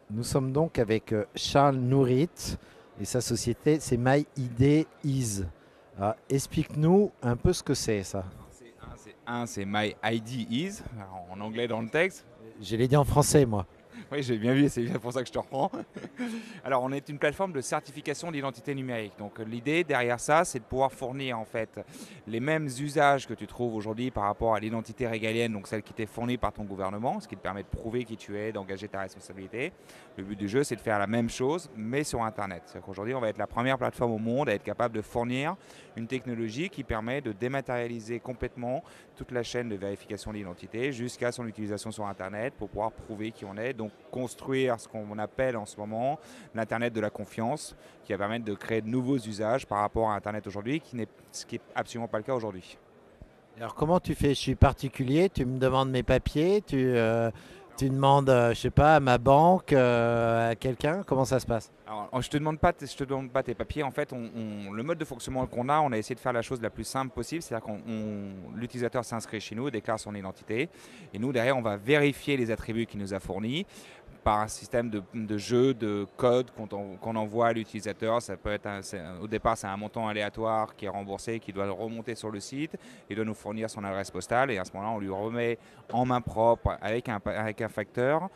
Nous sommes donc avec Charles Nourit et sa société, c'est MyIDEas. Explique-nous un peu ce que c'est ça. C'est My ID is, en anglais dans le texte. Je l'ai dit en français, moi. Oui, j'ai bien vu, c'est bien pour ça que je te reprends. Alors, on est une plateforme de certification d'identité numérique. Donc, l'idée derrière ça, c'est de pouvoir fournir en fait les mêmes usages que tu trouves aujourd'hui par rapport à l'identité régalienne, donc celle qui t'est fournie par ton gouvernement, ce qui te permet de prouver qui tu es, d'engager ta responsabilité. Le but du jeu, c'est de faire la même chose, mais sur Internet. C'est-à-dire qu'aujourd'hui, on va être la première plateforme au monde à être capable de fournir une technologie qui permet de dématérialiser complètement toute la chaîne de vérification d'identité jusqu'à son utilisation sur Internet pour pouvoir prouver qui on est. Donc construire ce qu'on appelle en ce moment l'Internet de la confiance, qui va permettre de créer de nouveaux usages par rapport à Internet aujourd'hui, ce qui n'est absolument pas le cas aujourd'hui. Alors comment tu fais? Je suis particulier, tu me demandes mes papiers, tu demandes, je sais pas, à ma banque, à quelqu'un, comment ça se passe? Alors, je te demande pas tes papiers. En fait, le mode de fonctionnement qu'on a, on a essayé de faire la chose la plus simple possible. C'est-à-dire l'utilisateur s'inscrit chez nous, déclare son identité. Et nous, derrière, on va vérifier les attributs qu'il nous a fournis par un système de jeu, de code qu'on envoie à l'utilisateur. Ça peut être au départ, c'est un montant aléatoire qui est remboursé, qui doit remonter sur le site. Il doit nous fournir son adresse postale. Et à ce moment-là, on lui remet en main propre avec un facteur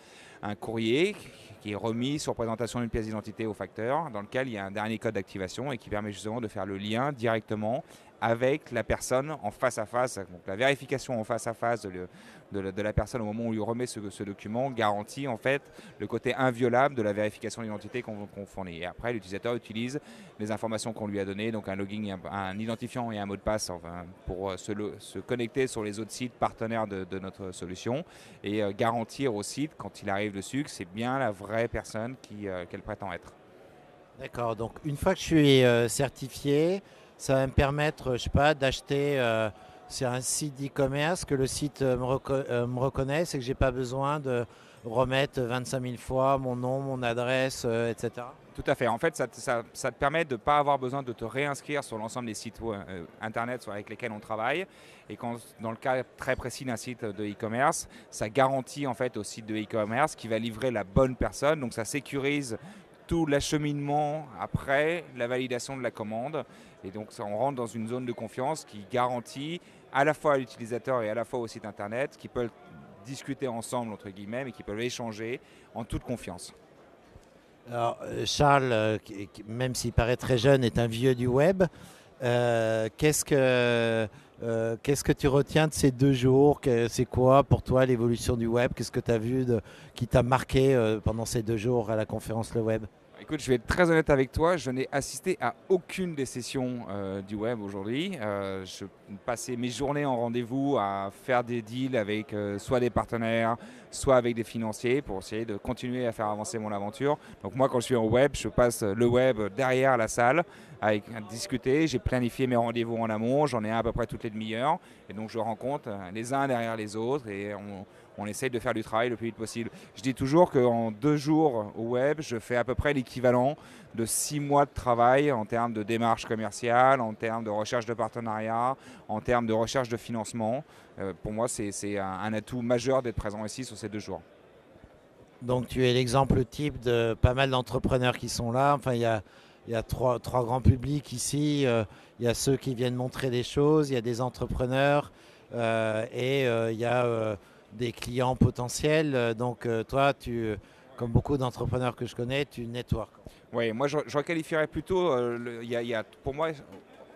un courrier qui est remis sur présentation d'une pièce d'identité au facteur, dans lequel il y a un dernier code d'activation et qui permet justement de faire le lien directement avec la personne en face à face. Donc la vérification en face à face de la personne au moment où on lui remet ce document garantit en fait le côté inviolable de la vérification d'identité qu'on fournit. Et après, l'utilisateur utilise les informations qu'on lui a données, donc un login, un identifiant et un mot de passe enfin, pour se connecter sur les autres sites partenaires de notre solution et garantir au site, quand il arrive dessus, que c'est bien la vraie personne qu'elle prétend être. D'accord, donc une fois que je suis certifié, ça va me permettre, je sais pas, d'acheter sur un site d'e-commerce, que le site me reconnaisse et que j'ai pas besoin de remettre 25 000 fois mon nom, mon adresse, etc. Tout à fait. En fait, ça te permet de ne pas avoir besoin de te réinscrire sur l'ensemble des sites internet avec lesquels on travaille. Et quand, dans le cas très précis d'un site de e-commerce, ça garantit en fait au site de e-commerce qui va livrer la bonne personne. Donc ça sécurise tout l'acheminement après la validation de la commande. Et donc on rentre dans une zone de confiance qui garantit à la fois à l'utilisateur et à la fois au site internet qui peuvent discuter ensemble entre guillemets mais qui peuvent échanger en toute confiance. Alors, Charles, même s'il paraît très jeune, est un vieux du web. Qu'est-ce que tu retiens de ces 2 jours? C'est quoi pour toi l'évolution du web? Qu'est-ce que tu as vu qui t'a marqué pendant ces 2 jours à la conférence Le Web? Écoute, je vais être très honnête avec toi, je n'ai assisté à aucune des sessions du web aujourd'hui. Je passais mes journées en rendez-vous à faire des deals avec soit des partenaires, soit avec des financiers pour essayer de continuer à faire avancer mon aventure. Donc moi, quand je suis en web, je passe le web derrière la salle à discuter. J'ai planifié mes rendez-vous en amont, j'en ai un à peu près toutes les demi-heures. Et donc je rencontre les uns derrière les autres et on essaye de faire du travail le plus vite possible. Je dis toujours qu'en 2 jours au web, je fais à peu près l'équivalent de 6 mois de travail en termes de démarche commerciale, en termes de recherche de partenariat, en termes de recherche de financement. Pour moi, c'est un atout majeur d'être présent ici sur ces 2 jours. Donc tu es l'exemple type de pas mal d'entrepreneurs qui sont là. Enfin, il y a trois grands publics ici. Il y a ceux qui viennent montrer des choses, il y a des entrepreneurs il y a des clients potentiels. Donc toi, comme beaucoup d'entrepreneurs que je connais, tu network. Oui, moi je requalifierais plutôt, pour moi,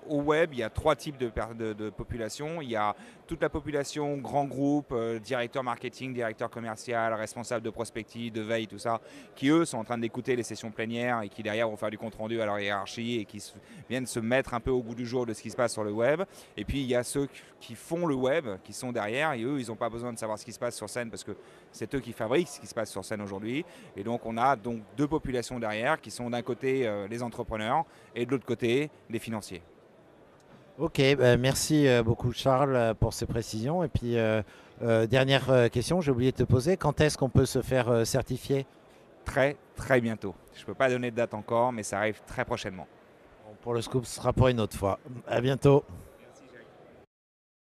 au web, il y a 3 types de population. Il y a toute la population, grand groupe, directeur marketing, directeur commercial, responsable de prospective, de veille, tout ça, qui eux sont en train d'écouter les sessions plénières et qui derrière vont faire du compte-rendu à leur hiérarchie et qui viennent se mettre un peu au goût du jour de ce qui se passe sur le web. Et puis il y a ceux qui font le web, qui sont derrière, et eux, ils n'ont pas besoin de savoir ce qui se passe sur scène parce que c'est eux qui fabriquent ce qui se passe sur scène aujourd'hui. Et donc on a donc 2 populations derrière qui sont d'un côté les entrepreneurs et de l'autre côté les financiers. Ok, merci beaucoup Charles pour ces précisions. Et puis, dernière question, j'ai oublié de te poser, quand est-ce qu'on peut se faire certifier? Très très bientôt. Je ne peux pas donner de date encore, mais ça arrive très prochainement. Bon, pour le scoop, ce sera pour une autre fois. À bientôt.